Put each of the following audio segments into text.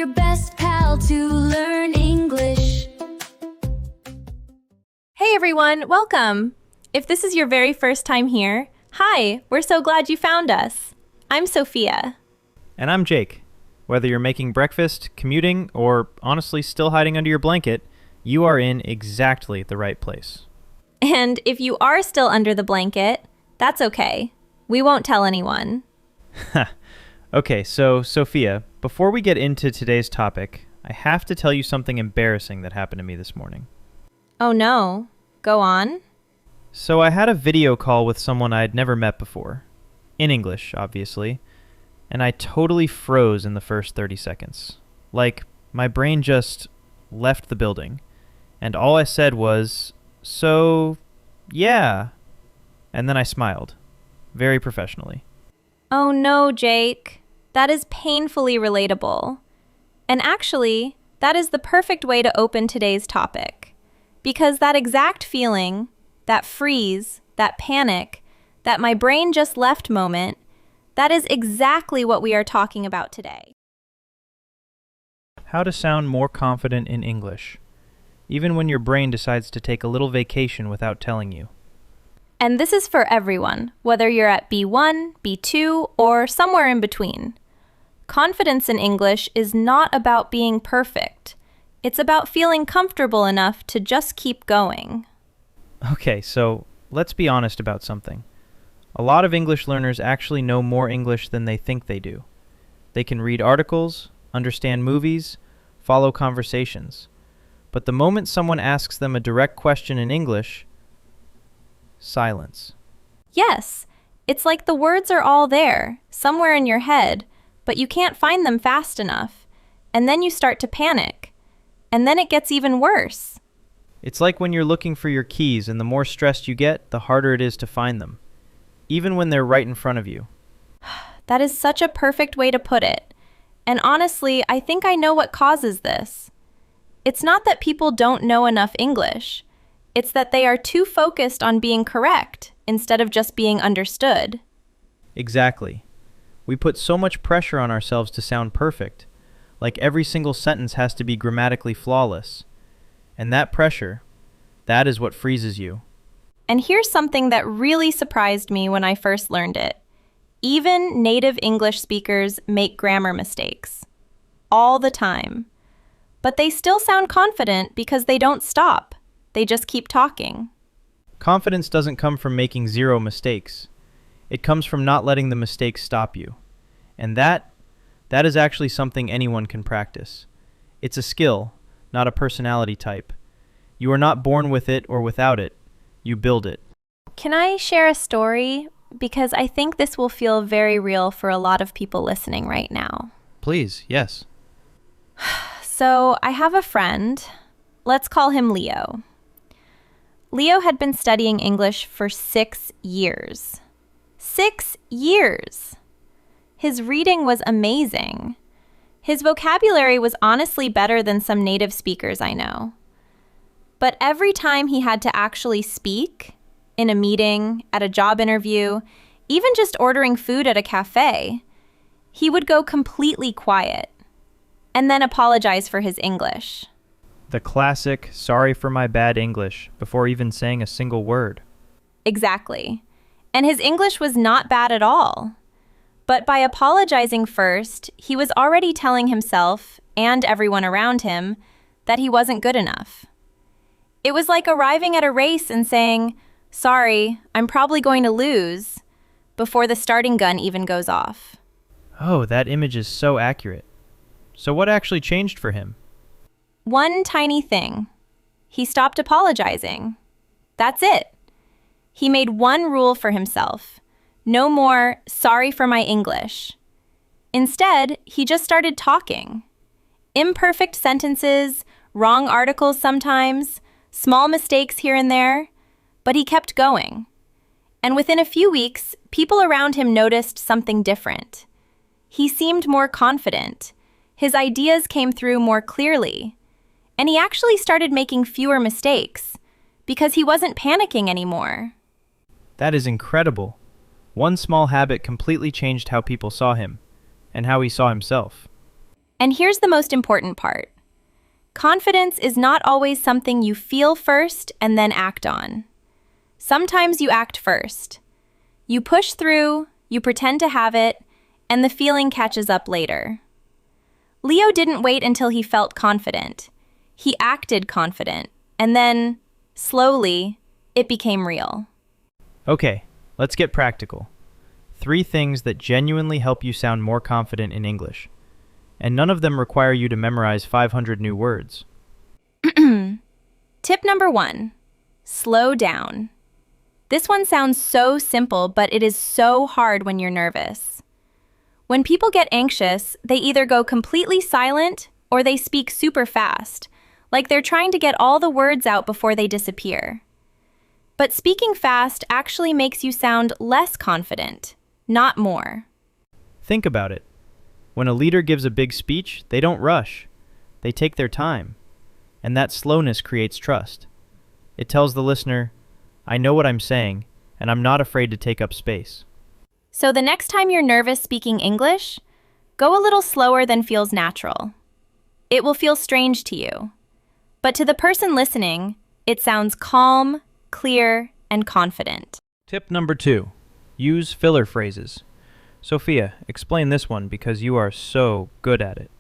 your best pal to learn English. Hey everyone, welcome! If this is your very first time here, hi, we're so glad you found us. I'm Sofia. And I'm Jake. Whether you're making breakfast, commuting, or honestly still hiding under your blanket, you are in exactly the right place. And if you are still under the blanket, that's okay. We won't tell anyone. Okay, so Sophia, before we get into today's topic, I have to tell you something embarrassing that happened to me this morning. Oh no. Go on. So I had a video call with someone I had never met before. In English, obviously. And I totally froze in the first 30 seconds. Like, my brain just left the building. And all I said was, "So, yeah." And then I smiled. Very professionally. Oh no, Jake. That is painfully relatable. And actually, that is the perfect way to open today's topic. Because that exact feeling, that freeze, that panic, that my brain just left moment, that is exactly what we are talking about today. How to sound more confident in English, even when your brain decides to take a little vacation without telling you. And this is for everyone, whether you're at B1, B2, or somewhere in between. Confidence in English is not about being perfect. It's about feeling comfortable enough to just keep going. Okay, so let's be honest about something. A lot of English learners actually know more English than they think they do. They can read articles, understand movies, follow conversations. But the moment someone asks them a direct question in English, silence. Yes, it's like the words are all there, somewhere in your head, but you can't find them fast enough. And then you start to panic. And then it gets even worse. It's like when you're looking for your keys, and the more stressed you get, the harder it is to find them, even when they're right in front of you. That is such a perfect way to put it. And honestly, I think I know what causes this. It's not that people don't know enough English. It's that they are too focused on being correct instead of just being understood. Exactly. We put so much pressure on ourselves to sound perfect, like every single sentence has to be grammatically flawless. And that pressure, that is what freezes you. And here's something that really surprised me when I first learned it. Even native English speakers make grammar mistakes. All the time. But they still sound confident because they don't stop. They just keep talking. Confidence doesn't come from making zero mistakes. It comes from not letting the mistakes stop you. And that is actually something anyone can practice. It's a skill, not a personality type. You are not born with it or without it. You build it. Can I share a story? Because I think this will feel very real for a lot of people listening right now. Please, yes. So I have a friend. Let's call him Leo. Leo had been studying English for 6 years. 6 years! His reading was amazing. His vocabulary was honestly better than some native speakers I know. But every time he had to actually speak, in a meeting, at a job interview, even just ordering food at a cafe, he would go completely quiet and then apologize for his English. The classic, sorry for my bad English, before even saying a single word. Exactly. And his English was not bad at all. But by apologizing first, he was already telling himself, and everyone around him, that he wasn't good enough. It was like arriving at a race and saying, "Sorry, I'm probably going to lose," before the starting gun even goes off. Oh, that image is so accurate. So what actually changed for him? One tiny thing. He stopped apologizing. That's it. He made one rule for himself. No more, "Sorry for my English." Instead, he just started talking. Imperfect sentences, wrong articles sometimes, small mistakes here and there, but he kept going. And within a few weeks, people around him noticed something different. He seemed more confident. His ideas came through more clearly. And he actually started making fewer mistakes because he wasn't panicking anymore. That is incredible. One small habit completely changed how people saw him and how he saw himself. And here's the most important part. Confidence is not always something you feel first and then act on. Sometimes you act first. You push through, you pretend to have it, and the feeling catches up later. Leo didn't wait until he felt confident. He acted confident, and then, slowly, it became real. Okay, let's get practical. 3 things that genuinely help you sound more confident in English. And none of them require you to memorize 500 new words. Tip number 1, slow down. This one sounds so simple, but it is so hard when you're nervous. When people get anxious, they either go completely silent or they speak super fast, like they're trying to get all the words out before they disappear. But speaking fast actually makes you sound less confident, not more. Think about it. When a leader gives a big speech, they don't rush. They take their time. And that slowness creates trust. It tells the listener, I know what I'm saying, and I'm not afraid to take up space. So the next time you're nervous speaking English, go a little slower than feels natural. It will feel strange to you. But to the person listening, it sounds calm, clear, and confident. Tip number 2, use filler phrases. Sophia, explain this one because you are so good at it.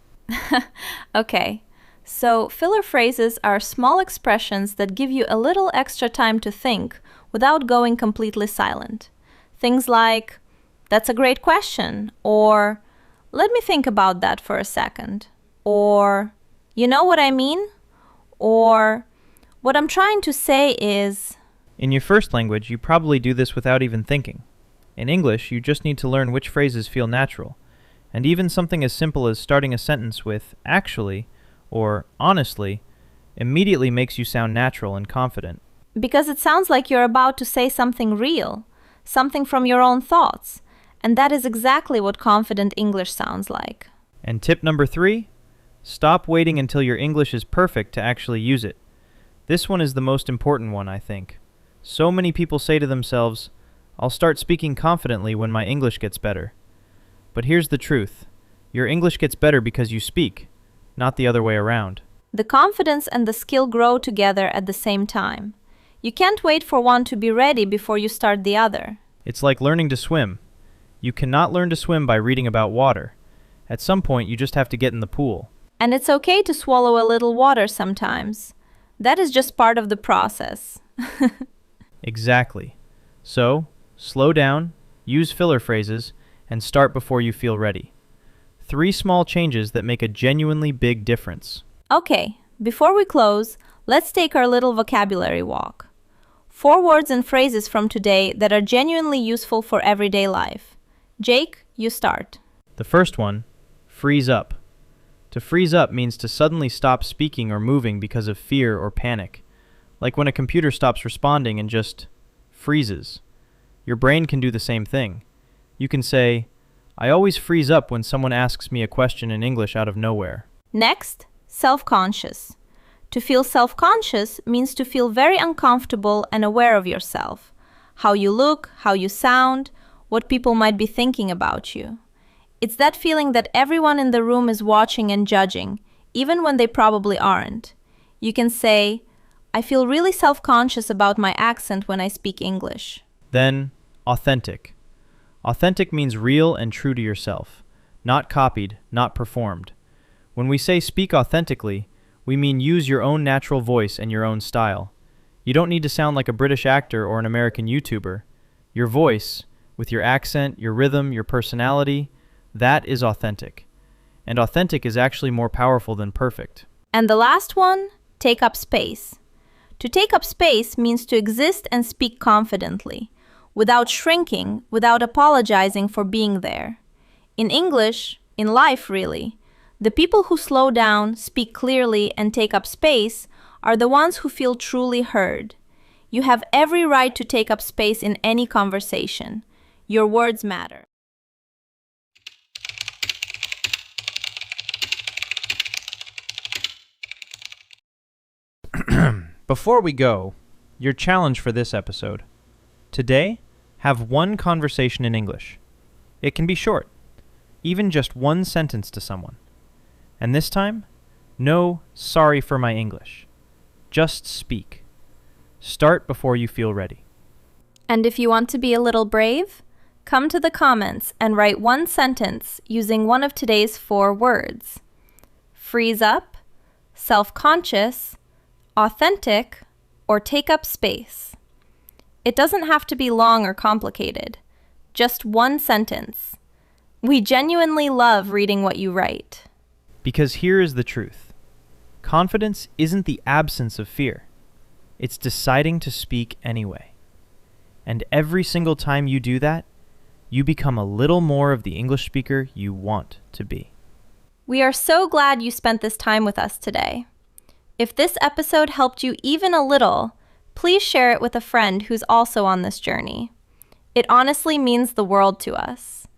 Okay, so filler phrases are small expressions that give you a little extra time to think without going completely silent. Things like, that's a great question, or let me think about that for a second, or you know what I mean, or what I'm trying to say is... In your first language, you probably do this without even thinking. In English, you just need to learn which phrases feel natural, and even something as simple as starting a sentence with actually or honestly immediately makes you sound natural and confident. Because it sounds like you're about to say something real, something from your own thoughts, and that is exactly what confident English sounds like. And tip number 3, stop waiting until your English is perfect to actually use it. This one is the most important one, I think. So many people say to themselves, I'll start speaking confidently when my English gets better. But here's the truth. Your English gets better because you speak, not the other way around. The confidence and the skill grow together at the same time. You can't wait for one to be ready before you start the other. It's like learning to swim. You cannot learn to swim by reading about water. At some point, you just have to get in the pool. And it's okay to swallow a little water sometimes. That is just part of the process. Exactly. So, slow down, use filler phrases, and start before you feel ready. 3 small changes that make a genuinely big difference. Okay, before we close, let's take our little vocabulary walk. 4 words and phrases from today that are genuinely useful for everyday life. Jake, you start. The first one, freeze up. To freeze up means to suddenly stop speaking or moving because of fear or panic. Like when a computer stops responding and just freezes. Your brain can do the same thing. You can say, I always freeze up when someone asks me a question in English out of nowhere. Next, self-conscious. To feel self-conscious means to feel very uncomfortable and aware of yourself. How you look, how you sound, what people might be thinking about you. It's that feeling that everyone in the room is watching and judging, even when they probably aren't. You can say, I feel really self-conscious about my accent when I speak English. Then, authentic. Authentic means real and true to yourself, not copied, not performed. When we say speak authentically, we mean use your own natural voice and your own style. You don't need to sound like a British actor or an American YouTuber. Your voice, with your accent, your rhythm, your personality, that is authentic. And authentic is actually more powerful than perfect. And the last one, take up space. To take up space means to exist and speak confidently, without shrinking, without apologizing for being there. In English, in life really, the people who slow down, speak clearly, and take up space are the ones who feel truly heard. You have every right to take up space in any conversation. Your words matter. Before we go, your challenge for this episode. Today, have one conversation in English. It can be short, even just one sentence to someone. And this time, no sorry for my English. Just speak. Start before you feel ready. And if you want to be a little brave, come to the comments and write one sentence using one of today's 4 words. Freeze up, self-conscious, authentic, or take up space. It doesn't have to be long or complicated. Just one sentence. We genuinely love reading what you write. Because here is the truth. Confidence isn't the absence of fear. It's deciding to speak anyway. And every single time you do that, you become a little more of the English speaker you want to be. We are so glad you spent this time with us today. If this episode helped you even a little, please share it with a friend who's also on this journey. It honestly means the world to us.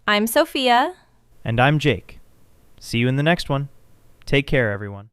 I'm Sophia. And I'm Jake. See you in the next one. Take care, everyone.